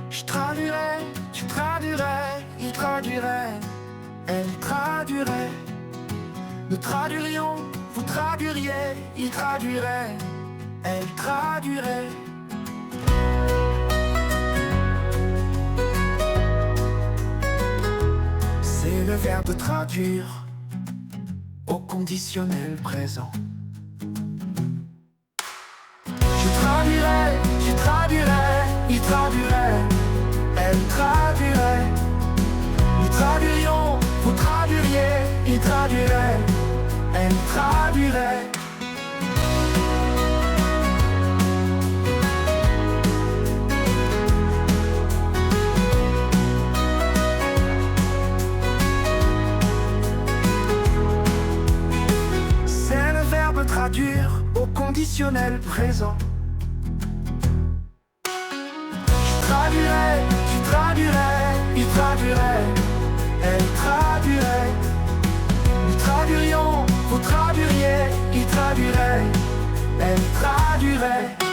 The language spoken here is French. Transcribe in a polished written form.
Je traduirais, tu traduirais, il traduirait, elle traduirait. Nous traduirions, vous traduiriez, il traduirait, elle traduirait. C'est le verbe traduire au conditionnel présent. Je traduirais, tu traduirais, il traduirait, elle traduirait. Nous traduirions, vous traduiriez, il traduirait, elle traduirait. C'est le verbe traduire au conditionnel présent. Je traduirais, tu traduirais, il traduirait, elle traduirait. Nous traduirions, vous traduiriez, il traduirait, elle traduirait.